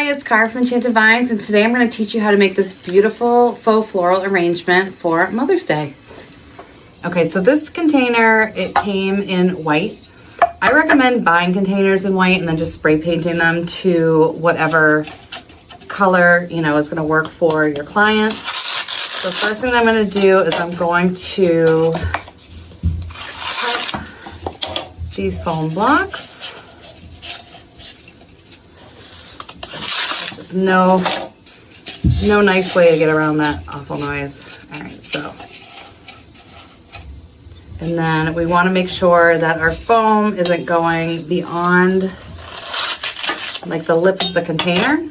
Hi, it's Cara from Enchanted Vines, and today I'm going to teach you how to make this beautiful faux floral arrangement for Mother's Day. Okay, so this container, it came in white. I recommend buying containers in white and then just spray painting them to whatever color, you know, is going to work for your client. So first thing that I'm going to do is I'm going to cut these foam blocks. There's no nice way to get around that awful noise. All right, so. And then we want to make sure that our foam isn't going beyond like the lip of the container.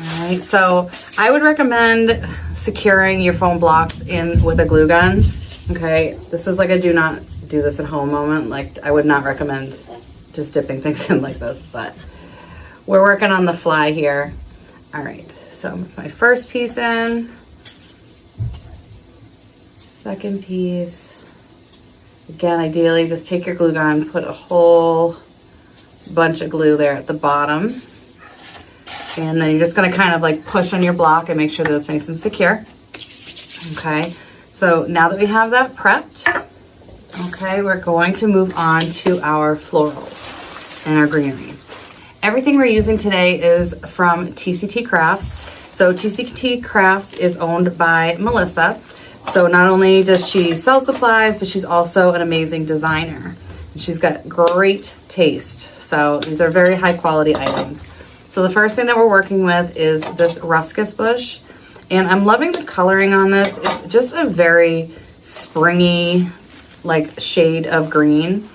All right, so I would recommend securing your foam blocks in with a glue gun. Okay, this is like a do not do this at home moment. Like I would not recommend just dipping things in like this, but we're working on the fly here. All right, so my first piece in. Second piece. Again, ideally, just take your glue gun, put a whole bunch of glue there at the bottom. And then you're just gonna kind of like push on your block and make sure that it's nice and secure. Okay, so now that we have that prepped, okay, we're going to move on to our florals and our greenery. Everything we're using today is from TCT Crafts. So TCT Crafts is owned by Melissa. So not only does she sell supplies, but she's also an amazing designer. And she's got great taste. So these are very high quality items. So the first thing that we're working with is this Ruscus bush. And I'm loving the coloring on this. It's just a very springy like shade of green.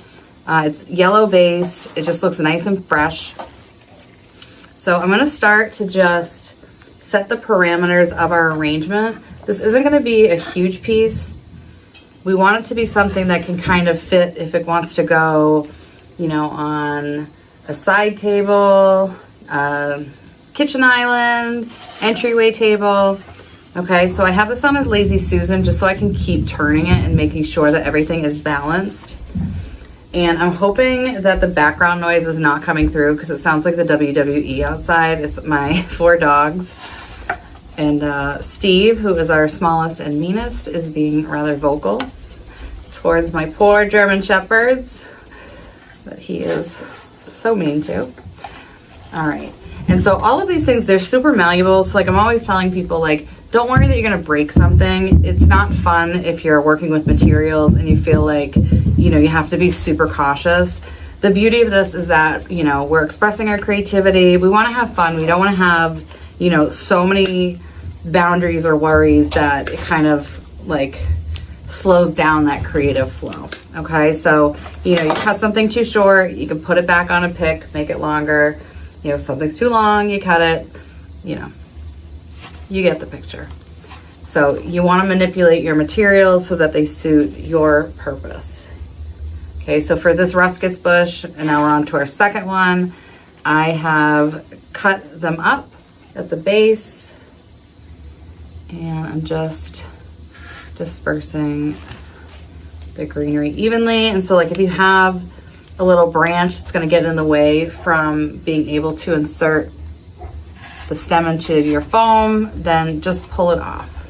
It's yellow based. It just looks nice and fresh. So I'm gonna start to just set the parameters of our arrangement. This isn't gonna be a huge piece. We want it to be something that can kind of fit if it wants to go, you know, on a side table, kitchen island, entryway table. Okay, so I have this on a Lazy Susan just so I can keep turning it and making sure that everything is balanced. And I'm hoping that the background noise is not coming through because it sounds like the WWE outside. It's my 4 dogs. And Steve, who is our smallest and meanest, is being rather vocal towards my poor German Shepherds that he is so mean to. All right. And so all of these things, they're super malleable. So like I'm always telling people, like, don't worry that you're going to break something. It's not fun if you're working with materials and you feel like, you know, you have to be super cautious. The beauty of this is that, you know, we're expressing our creativity. We want to have fun. We don't want to have, you know, so many boundaries or worries that it kind of like slows down that creative flow. Okay, so, you know, you cut something too short, you can put it back on a pick, make it longer. You know, if something's too long, you cut it, you know. You get the picture. So you want to manipulate your materials so that they suit your purpose. Okay, so for this Ruscus bush, and now we're on to our second one, I have cut them up at the base, and I'm just dispersing the greenery evenly. And so like if you have a little branch that's going to get in the way from being able to insert the stem into your foam, then just pull it off.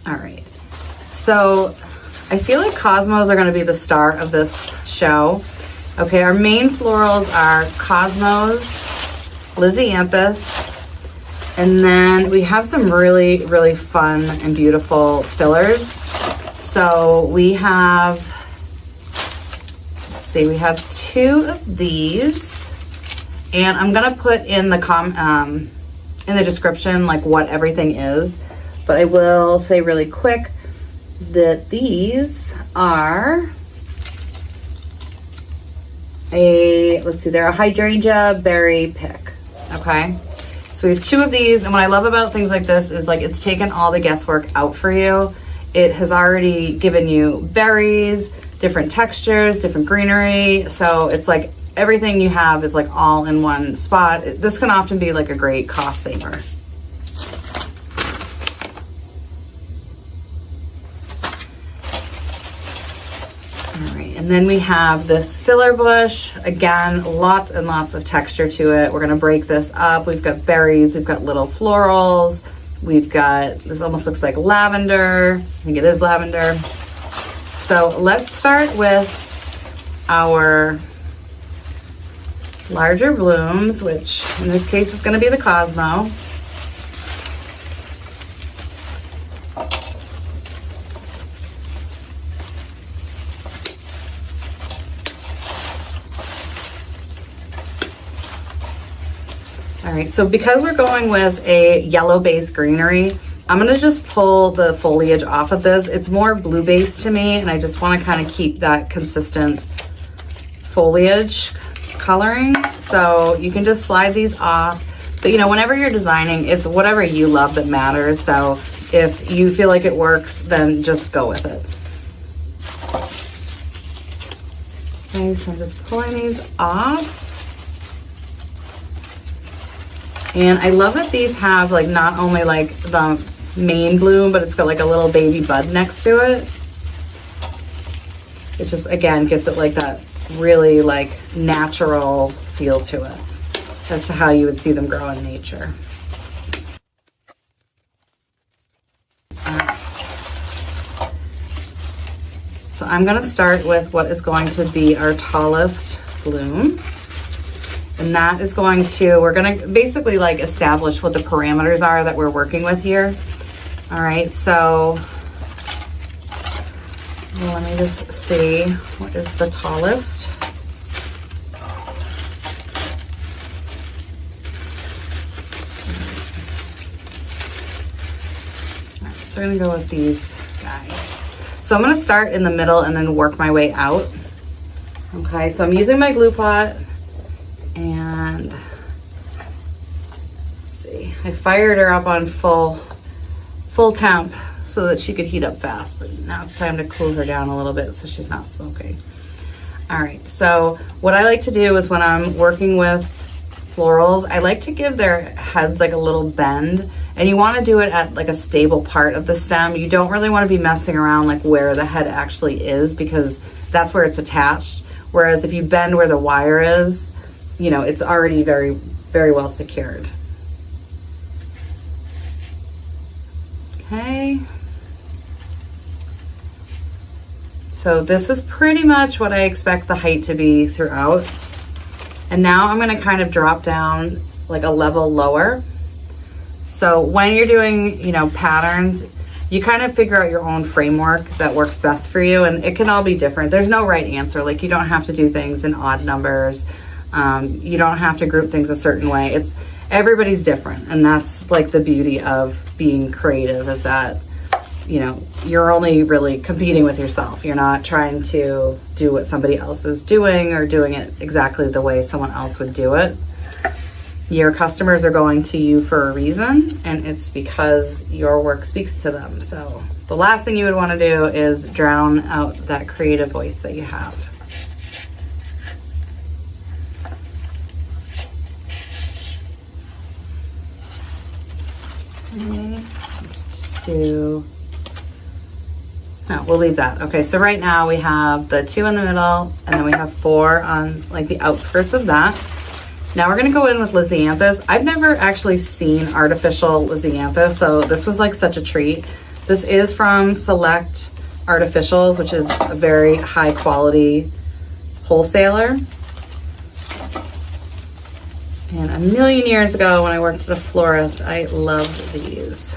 All right, so I feel like Cosmos are going to be the star of this show. Okay, our main florals are Cosmos, Lisianthus, and then we have some really, really fun and beautiful fillers. So we have, let's see, we have 2 of these. And I'm gonna put in the description like what everything is, but I will say really quick that these are they're a hydrangea berry pick. Okay, so we have 2 of these, and what I love about things like this is like it's taken all the guesswork out for you. It has already given you berries, different textures, different greenery, so it's like everything you have is like all in one spot. This can often be like a great cost saver. All right, and then we have this filler bush. Again, lots and lots of texture to it. We're gonna break this up. We've got berries, we've got little florals. We've got, this almost looks like lavender. I think it is lavender. So let's start with our larger blooms, which in this case is gonna be the Cosmo. All right, so because we're going with a yellow based greenery, I'm gonna just pull the foliage off of this. It's more blue based to me, and I just wanna kind of keep that consistent foliage coloring. So you can just slide these off. But you know, whenever you're designing, it's whatever you love that matters. So if you feel like it works, then just go with it. Okay, so I'm just pulling these off. And I love that these have like not only like the main bloom, but it's got like a little baby bud next to it. It just, again, gives it like that really like natural feel to it as to how you would see them grow in nature. So I'm gonna start with what is going to be our tallest bloom. And that is going to, we're gonna basically like establish what the parameters are that we're working with here. All right, so let me just see what is the tallest. All right, so we're gonna go with these guys. So I'm gonna start in the middle and then work my way out. Okay, so I'm using my glue pot. And let's see, I fired her up on full temp so that she could heat up fast, but now it's time to cool her down a little bit so she's not smoking. All right, so what I like to do is when I'm working with florals, I like to give their heads like a little bend, and you want to do it at like a stable part of the stem. You don't really want to be messing around like where the head actually is, because that's where it's attached. Whereas if you bend where the wire is, you know, it's already very, very well secured. Okay. So this is pretty much what I expect the height to be throughout. And now I'm gonna kind of drop down like a level lower. So when you're doing, you know, patterns, you kind of figure out your own framework that works best for you, and it can all be different. There's no right answer. Like, you don't have to do things in odd numbers. You don't have to group things a certain way. It's everybody's different, and that's like the beauty of being creative, is that, you know, you're only really competing with yourself. You're not trying to do what somebody else is doing or doing it exactly the way someone else would do it. Your customers are going to you for a reason, and it's because your work speaks to them. So the last thing you would want to do is drown out that creative voice that you have. Okay, let's just do, no, we'll leave that. Okay, so right now we have the 2 in the middle, and then we have 4 on like the outskirts of that. Now we're gonna go in with Lisianthus. I've never actually seen artificial Lisianthus, so this was like such a treat. This is from Select Artificials, which is a very high quality wholesaler. And a million years ago when I worked at a florist, I loved these.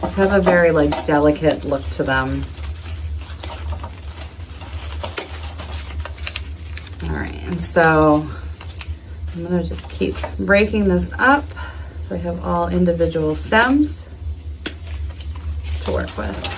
These have a very like delicate look to them. All right, and so I'm gonna just keep breaking this up so I have all individual stems to work with.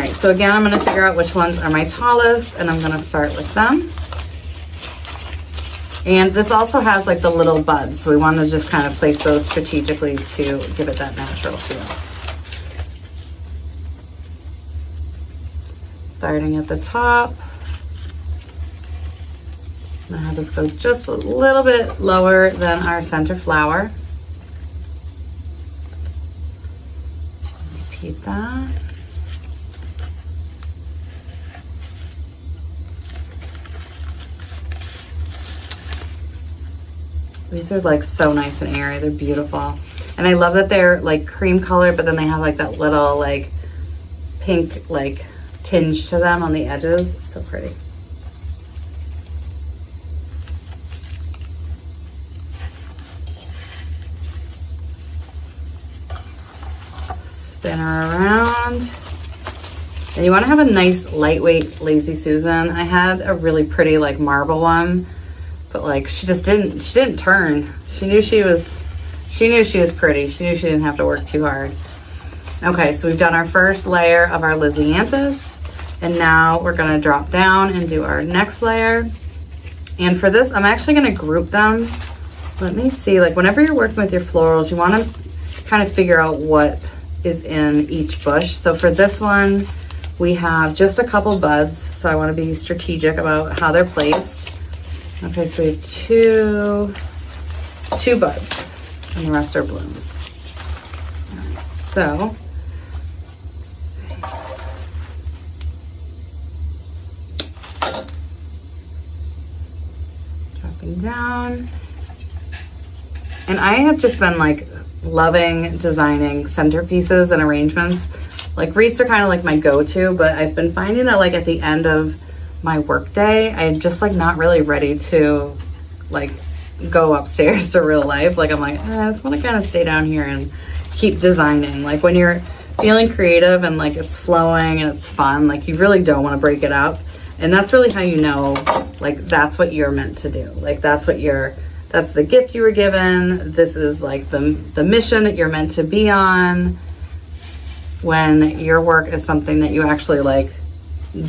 right, so again, I'm gonna figure out which ones are my tallest, and I'm gonna start with them. And this also has like the little buds, so we want to just kind of place those strategically to give it that natural feel. Starting at the top. I'm gonna have this go just a little bit lower than our center flower. Repeat that. These are like so nice and airy. They're beautiful. And I love that they're like cream colored, but then they have like that little like pink like tinge to them on the edges. It's so pretty. Spin her around. And you want to have a nice lightweight Lazy Susan. I had a really pretty like marble one, but like she didn't turn. She knew she was pretty. She knew she didn't have to work too hard. Okay, so we've done our first layer of our Lisianthus, and now we're gonna drop down and do our next layer. And for this, I'm actually gonna group them. Let me see, like whenever you're working with your florals, you wanna kind of figure out what is in each bush. So for this one, we have just a couple buds, so I wanna be strategic about how they're placed. Okay, so we have two buds, and the rest are blooms. All right, so dropping down. And I have just been like loving designing centerpieces and arrangements. Like wreaths are kind of like my go-to, but I've been finding that like at the end of my work day, I'm just like not really ready to like go upstairs to real life. Like I'm like, I just want to kind of stay down here and keep designing. Like when you're feeling creative and like it's flowing and it's fun, like you really don't want to break it up. And that's really how you know like that's what you're meant to do. Like that's the gift you were given. This is like the mission that you're meant to be on, when your work is something that you actually like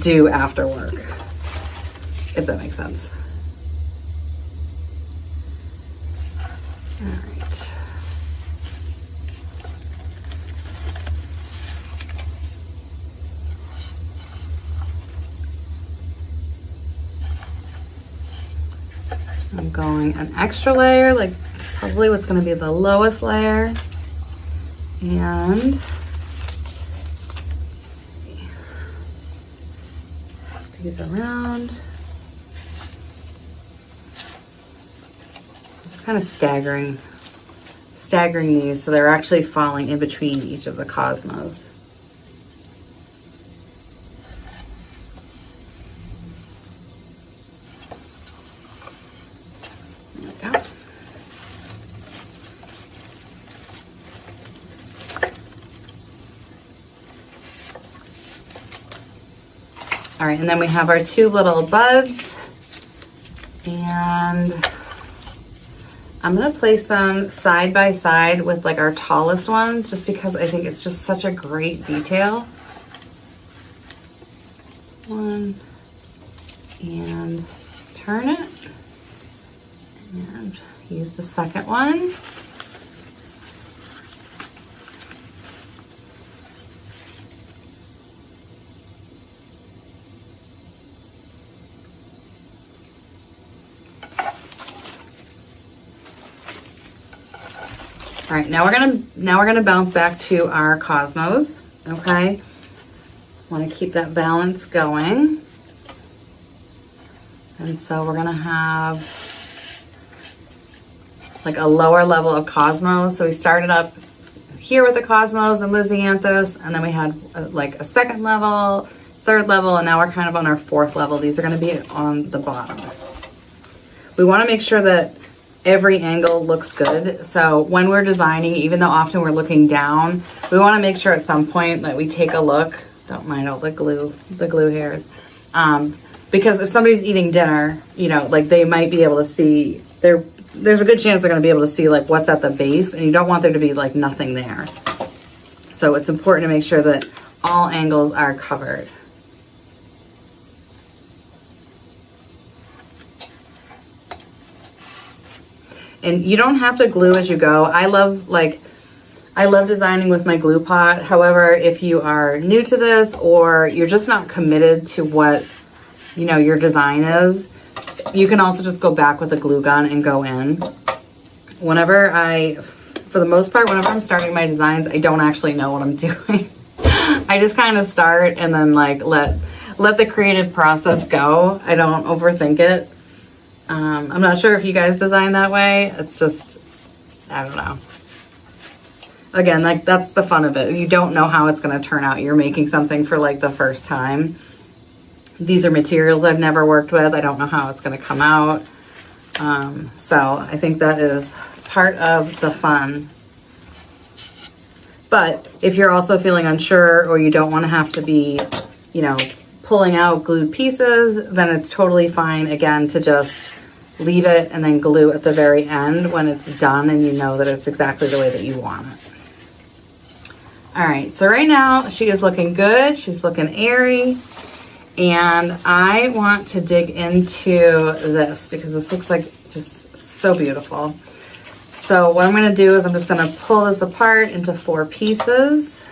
do after work, if that makes sense. All right. I'm going an extra layer, like probably what's going to be the lowest layer, and these around. Just kind of staggering these so they're actually falling in between each of the cosmos. There we go. All right, and then we have our two little buds, and I'm gonna place them side by side with like our tallest ones, just because I think it's just such a great detail. One, and turn it, and use the second one. All right, now we're gonna bounce back to our cosmos, okay? Want to keep that balance going. And so we're gonna have like a lower level of cosmos. So we started up here with the cosmos and Lisianthus, and then we had like a second level, third level, and now we're kind of on our fourth level. These are gonna be on the bottom. We wanna make sure that every angle looks good. So when we're designing, even though often we're looking down, we want to make sure at some point that we take a look. Don't mind all the glue hairs. Because if somebody's eating dinner, you know, like they might be able to see, there's a good chance they're going to be able to see like what's at the base, and you don't want there to be like nothing there. So it's important to make sure that all angles are covered. And you don't have to glue as you go. I love designing with my glue pot. However, if you are new to this or you're just not committed to what, you know, your design is, you can also just go back with a glue gun and go in. For the most part, whenever I'm starting my designs, I don't actually know what I'm doing. I just kind of start and then like let the creative process go. I don't overthink it. I'm not sure if you guys design that way. It's just, I don't know. Again, like that's the fun of it. You don't know how it's going to turn out. You're making something for like the first time. These are materials I've never worked with. I don't know how it's going to come out. So I think that is part of the fun. But if you're also feeling unsure or you don't want to have to be, you know, pulling out glued pieces, then it's totally fine, again, to just leave it and then glue at the very end when it's done and you know that it's exactly the way that you want it. All right, so right now she is looking good. She's looking airy. And I want to dig into this because this looks like just so beautiful. So what I'm going to do is I'm just going to pull this apart into 4 pieces.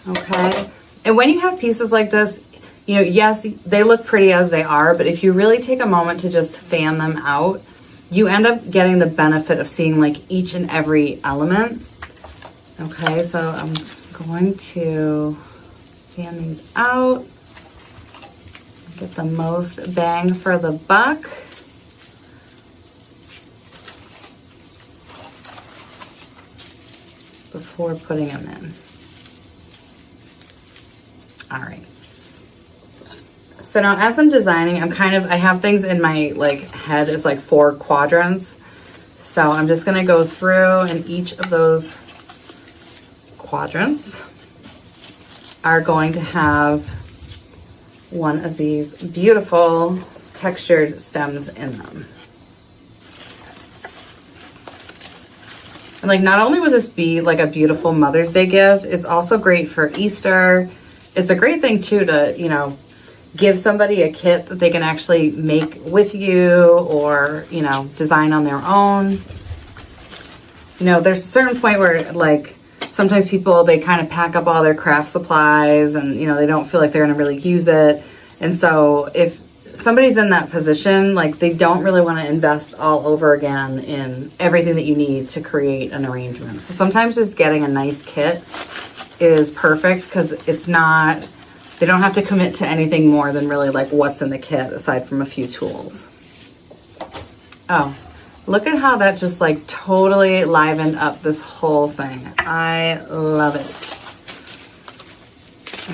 Okay. And when you have pieces like this, you know, yes, they look pretty as they are, but if you really take a moment to just fan them out, you end up getting the benefit of seeing like each and every element. Okay, so I'm going to fan these out, get the most bang for the buck. Before putting them in. All right. So now as I'm designing, I have things in my like head as like 4 quadrants. So I'm just gonna go through and each of those quadrants are going to have one of these beautiful textured stems in them. And like, not only would this be like a beautiful Mother's Day gift, it's also great for Easter. It's a great thing too to, you know, give somebody a kit that they can actually make with you or, you know, design on their own. You know, there's a certain point where like, sometimes people, they kind of pack up all their craft supplies and, you know, they don't feel like they're going to really use it. And so if somebody's in that position, like they don't really want to invest all over again in everything that you need to create an arrangement. So sometimes just getting a nice kit is perfect because it's not, they don't have to commit to anything more than really like what's in the kit aside from a few tools. Oh, look at how that just like totally livened up this whole thing. I love it.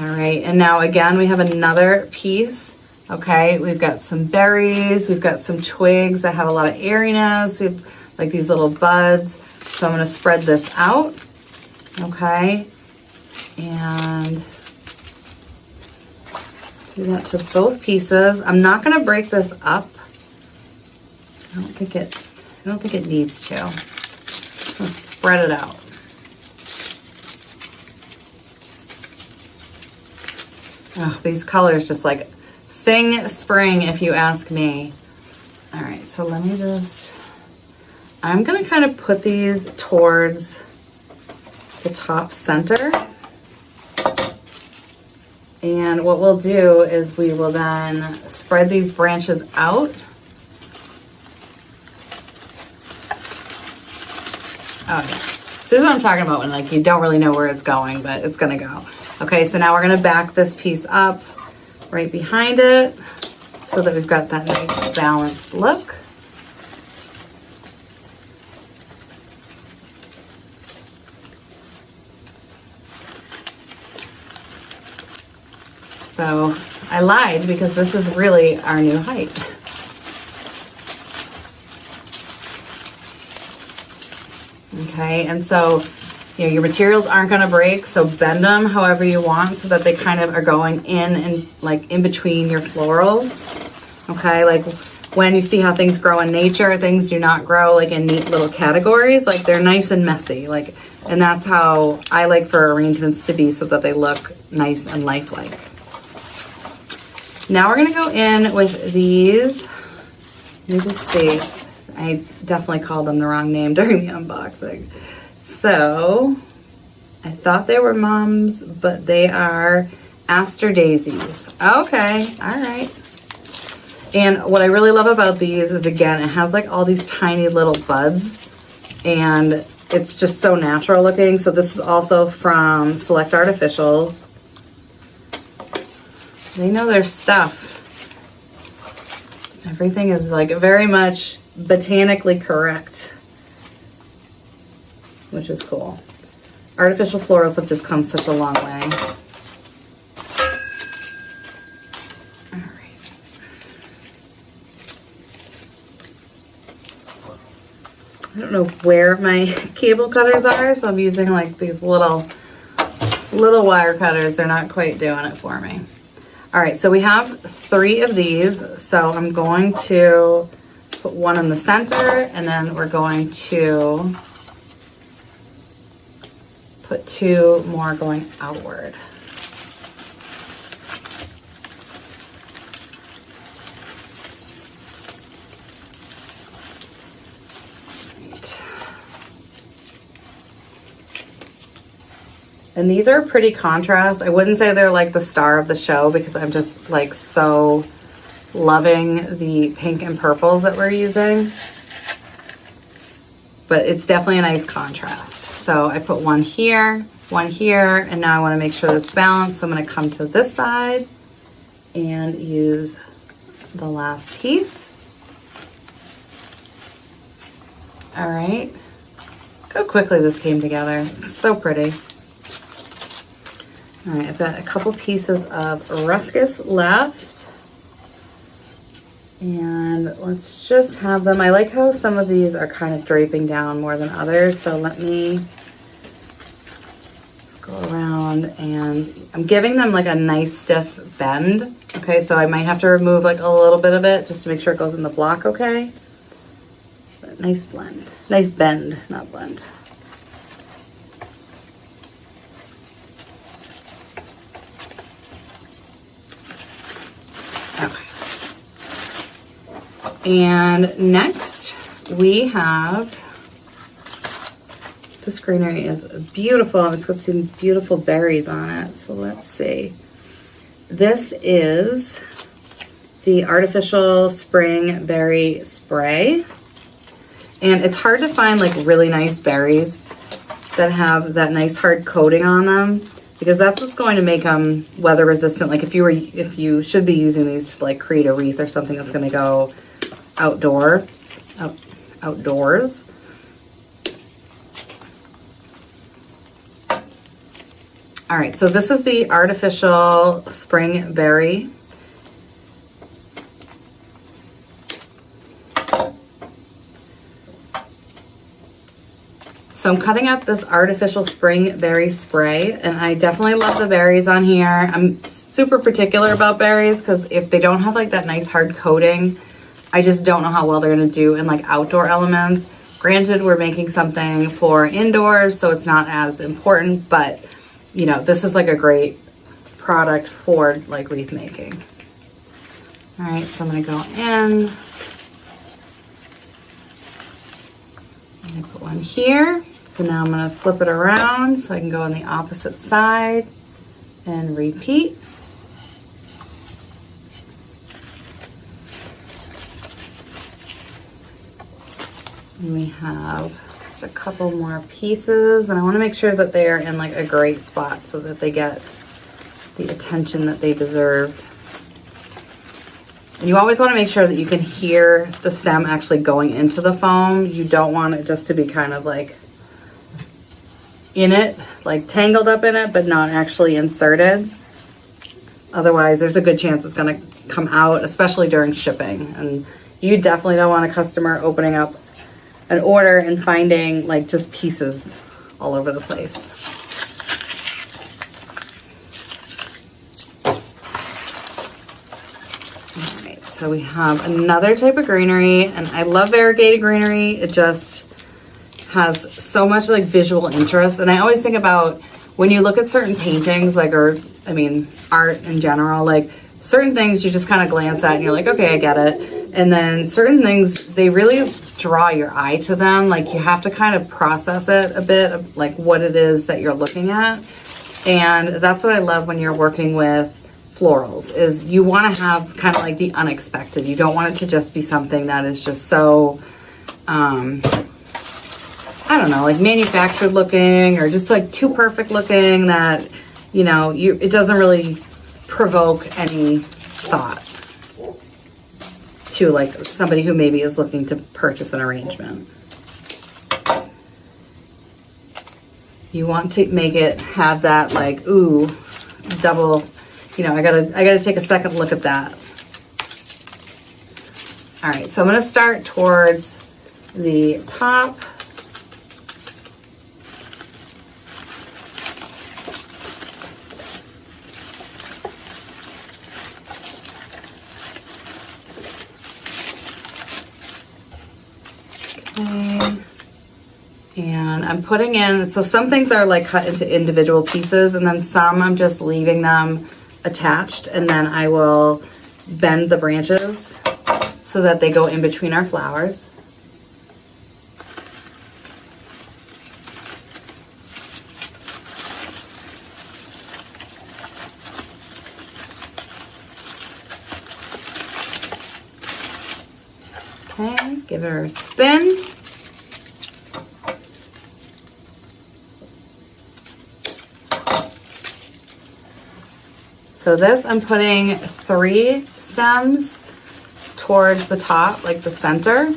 All right, and now again, we have another piece. Okay, we've got some berries, we've got some twigs that have a lot of airiness, we have like these little buds. So I'm gonna spread this out, okay? And do that to both pieces. I'm not gonna break this up. I don't think it needs to. Let's spread it out. Oh, these colors just like sing spring, if you ask me. All right, so let me just, I'm gonna kind of put these towards the top center. And what we'll do is we will then spread these branches out. Oh, yeah. This is what I'm talking about when like you don't really know where it's going, but it's gonna go. Okay, so now we're gonna back this piece up right behind it so that we've got that nice balanced look. So I lied because this is really our new height. Okay, and so, you know, your materials aren't gonna break, so bend them however you want so that they kind of are going in and like in between your florals. Okay, like when you see how things grow in nature, things do not grow like in neat little categories. Like they're nice and messy. Like, and that's how I like for arrangements to be, so that they look nice and lifelike. Now we're gonna go in with these. Let me just see. I definitely called them the wrong name during the unboxing. So I thought they were mums, but they are Aster daisies. Okay, all right. And what I really love about these is, again, it has like all these tiny little buds, and it's just so natural looking. So this is also from Select Artificials. They know their stuff. Everything is like very much botanically correct, which is cool. Artificial florals have just come such a long way. All right. I don't know where my cable cutters are, so I'm using like these little wire cutters. They're not quite doing it for me. All right, so we have 3 of these. So I'm going to put one in the center, and then we're going to put 2 more going outward. And these are pretty contrast. I wouldn't say they're like the star of the show, because I'm just like so loving the pink and purples that we're using. But it's definitely a nice contrast. So I put one here, and now I want to make sure it's balanced. So I'm going to come to this side and use the last piece. All right. Look how quickly this came together. It's so pretty. All right, I've got a couple pieces of Ruscus left. And let's just have them. I like how some of these are kind of draping down more than others. So let me just go around, and I'm giving them like a nice stiff bend. Okay, so I might have to remove like a little bit of it just to make sure it goes in the block okay. But nice blend. Nice bend, not blend. And next we have, this greenery is beautiful. It's got some beautiful berries on it. So let's see. This is the Artificial Spring Berry Spray. And it's hard to find like really nice berries that have that nice hard coating on them, because that's what's going to make them weather resistant. Like if you should be using these to like create a wreath or something that's going to go outdoors. All right, so this is the Artificial Spring Berry. So I'm cutting up this Artificial Spring Berry Spray, and I definitely love the berries on here. I'm super particular about berries because if they don't have like that nice hard coating, I just don't know how well they're gonna do in like outdoor elements. Granted, we're making something for indoors, so it's not as important, but you know, this is like a great product for like wreath making. All right, so I'm gonna go in. I'm gonna put one here. So now I'm gonna flip it around so I can go on the opposite side and repeat. And we have just a couple more pieces, and I want to make sure that they are in like a great spot so that they get the attention that they deserve. And you always want to make sure that you can hear the stem actually going into the foam. You don't want it just to be kind of like in it, like tangled up in it, but not actually inserted. Otherwise, there's a good chance it's going to come out, especially during shipping. And you definitely don't want a customer opening up an order and finding like just pieces all over the place. All right, so so we have another type of greenery, and I love variegated greenery. It just has so much like visual interest. And I always think about when you look at certain paintings, like, or I mean, art in general, like certain things you just kind of glance at and you're like, okay, I get it. And then certain things, they really draw your eye to them. Like you have to kind of process it a bit of like what it is that you're looking at. And that's what I love when you're working with florals, is you want to have kind of like the unexpected. You don't want it to just be something that is just so, I don't know, like manufactured looking or just like too perfect looking that, you know, it doesn't really provoke any thought to like somebody who maybe is looking to purchase an arrangement. You want to make it have that like, ooh, double, you know, I gotta take a second look at that. All right, so I'm gonna start towards the top. Okay. And I'm putting in, so some things are like cut into individual pieces, and then some I'm just leaving them attached, and then I will bend the branches so that they go in between our flowers. Okay, give her a spin. So this, I'm putting 3 stems towards the top, like the center.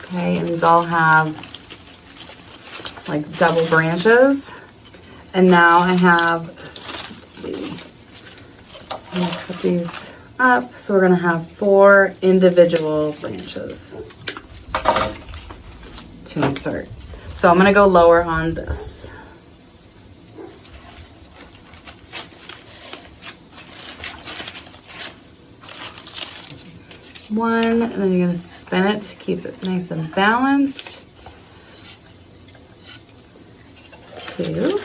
Okay, and these all have like double branches. And now I have, let's see, I'm gonna cut these up. So we're gonna have 4 individual branches to insert. So I'm gonna go lower on this. One, and then you're gonna spin it to keep it nice and balanced. 2.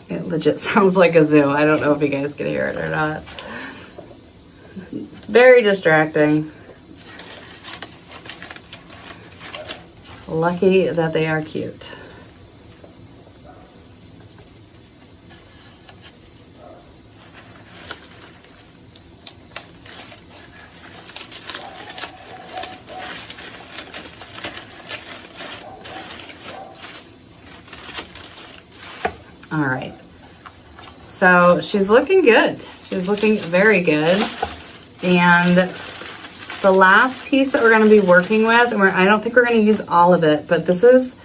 It legit sounds like a zoo. I don't know if you guys can hear it or not. Very distracting. Lucky that they are cute. All right, so she's looking good. She's looking very good. And the last piece that we're gonna be working with, and I don't think we're gonna use all of it, but this is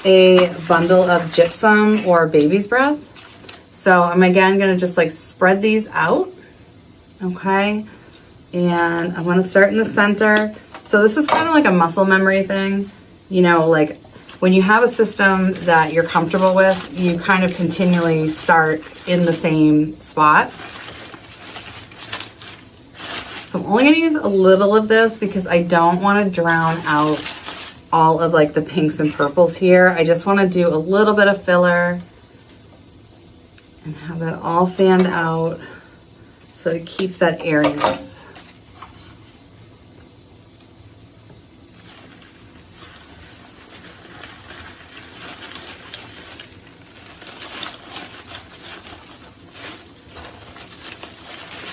a bundle of gypsum or baby's breath. So I'm again gonna just like spread these out, okay? And I'm gonna start in the center. So this is kind of like a muscle memory thing, you know, like when you have a system that you're comfortable with, you kind of continually start in the same spot. So I'm only gonna use a little of this because I don't wanna drown out all of like the pinks and purples here. I just wanna do a little bit of filler and have that all fanned out so it keeps that airiness.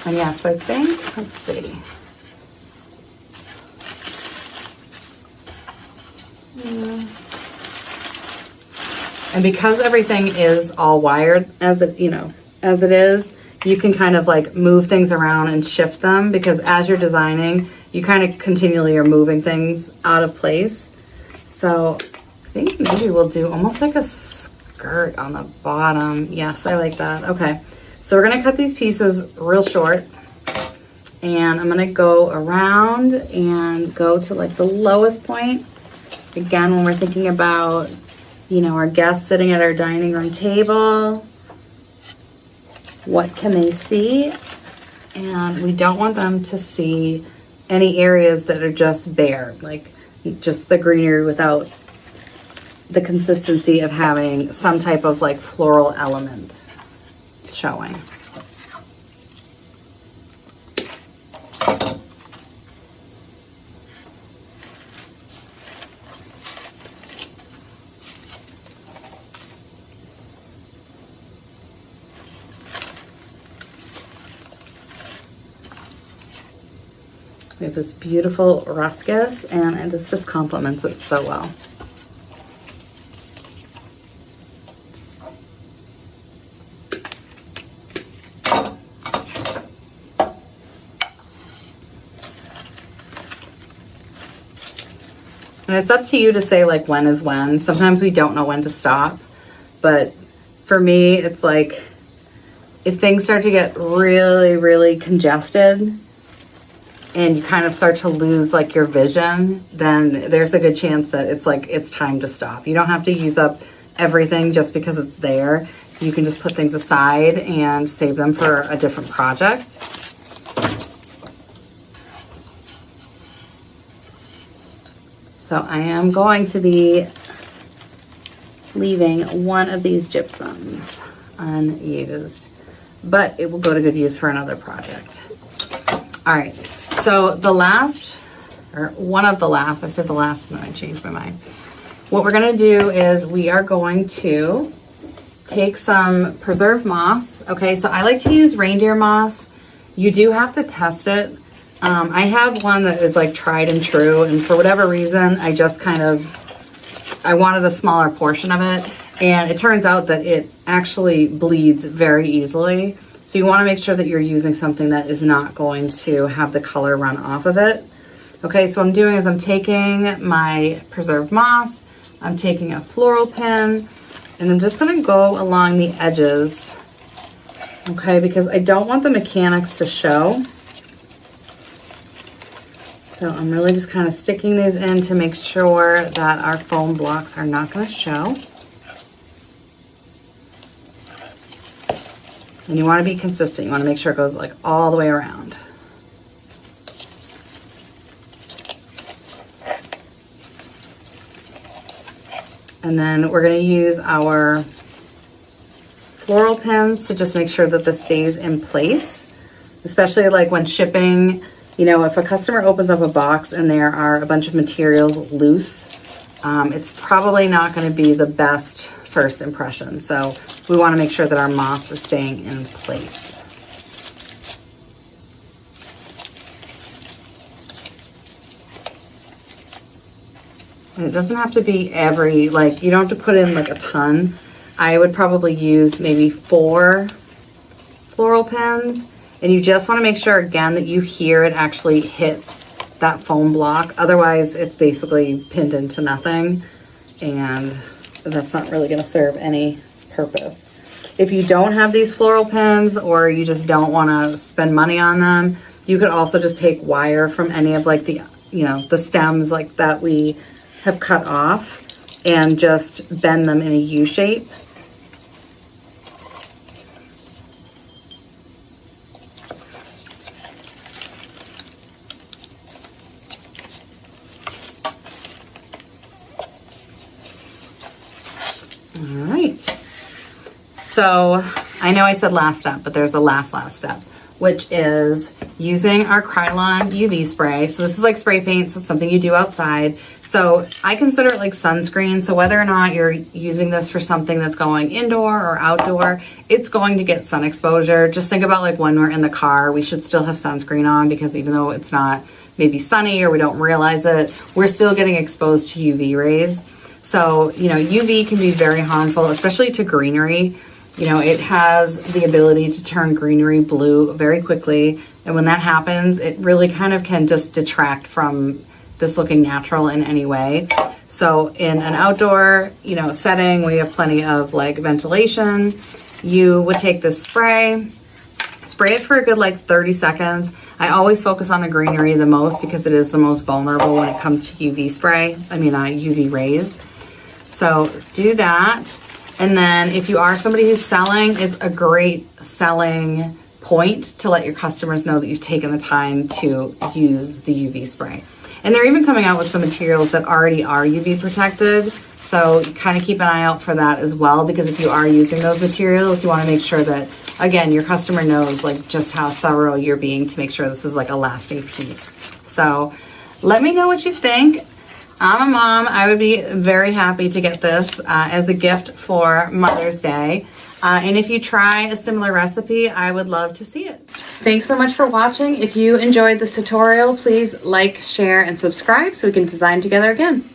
And yeah, so I think, let's see. And because everything is all wired as it, you know, as it is, you can kind of like move things around and shift them, because as you're designing, you kind of continually are moving things out of place. So I think maybe we'll do almost like a skirt on the bottom. Yes, I like that. Okay. So we're gonna cut these pieces real short, and I'm gonna go around and go to like the lowest point. Again, when we're thinking about, you know, our guests sitting at our dining room table, what can they see, and we don't want them to see any areas that are just bare, like just the greenery without the consistency of having some type of like floral element showing. We have this beautiful Ruscus, and it just complements it so well. And it's up to you to say like when is when. Sometimes we don't know when to stop, but for me, it's like if things start to get really, really congested, and you kind of start to lose like your vision, then there's a good chance that it's like it's time to stop. You don't have to use up everything just because it's there. You can just put things aside and save them for a different project. So I am going to be leaving one of these gypsums unused, but it will go to good use for another project. All right. So the last, or one of the last, I said the last and then I changed my mind. What we're gonna do is we are going to take some preserved moss. Okay, so I like to use reindeer moss. You do have to test it. I have one that is like tried and true, and for whatever reason, I just I wanted a smaller portion of it, and it turns out that it actually bleeds very easily. So you want to make sure that you're using something that is not going to have the color run off of it. Okay, so what I'm doing is I'm taking my preserved moss, I'm taking a floral pin, and I'm just going to go along the edges, okay, because I don't want the mechanics to show. So I'm really just kind of sticking these in to make sure that our foam blocks are not going to show. And you want to be consistent. You want to make sure it goes like all the way around. And then we're going to use our floral pins to just make sure that this stays in place, especially like when shipping. You know, if a customer opens up a box and there are a bunch of materials loose, it's probably not going to be the best first impression. So we want to make sure that our moss is staying in place. And it doesn't have to be every, like, you don't have to put in like a ton. I would probably use maybe 4 floral pins, and you just want to make sure again that you hear it actually hit that foam block. Otherwise it's basically pinned into nothing, and that's not really going to serve any purpose. If you don't have these floral pins, or you just don't want to spend money on them, you could also just take wire from any of like the, you know, the stems like that we have cut off and just bend them in a U shape. All right, so I know I said last step, but there's a last step, which is using our Krylon UV spray. So this is like spray paint, so it's something you do outside. So I consider it like sunscreen. So whether or not you're using this for something that's going indoor or outdoor, it's going to get sun exposure. Just think about like when we're in the car, we should still have sunscreen on, because even though it's not maybe sunny or we don't realize it, we're still getting exposed to UV rays. So, you know, UV can be very harmful, especially to greenery. You know, it has the ability to turn greenery blue very quickly. And when that happens, it really kind of can just detract from this looking natural in any way. So in an outdoor, you know, setting, we have plenty of like ventilation. You would take this spray it for a good like 30 seconds. I always focus on the greenery the most because it is the most vulnerable when it comes to UV rays. So do that. And then if you are somebody who's selling, it's a great selling point to let your customers know that you've taken the time to use the UV spray. And they're even coming out with some materials that already are UV protected. So kind of keep an eye out for that as well, because if you are using those materials, you want to make sure that, again, your customer knows like just how thorough you're being to make sure this is like a lasting piece. So let me know what you think. I'm a mom. I would be very happy to get this as a gift for Mother's Day. And if you try a similar recipe, I would love to see it. Thanks so much for watching. If you enjoyed this tutorial, please like, share, and subscribe so we can design together again.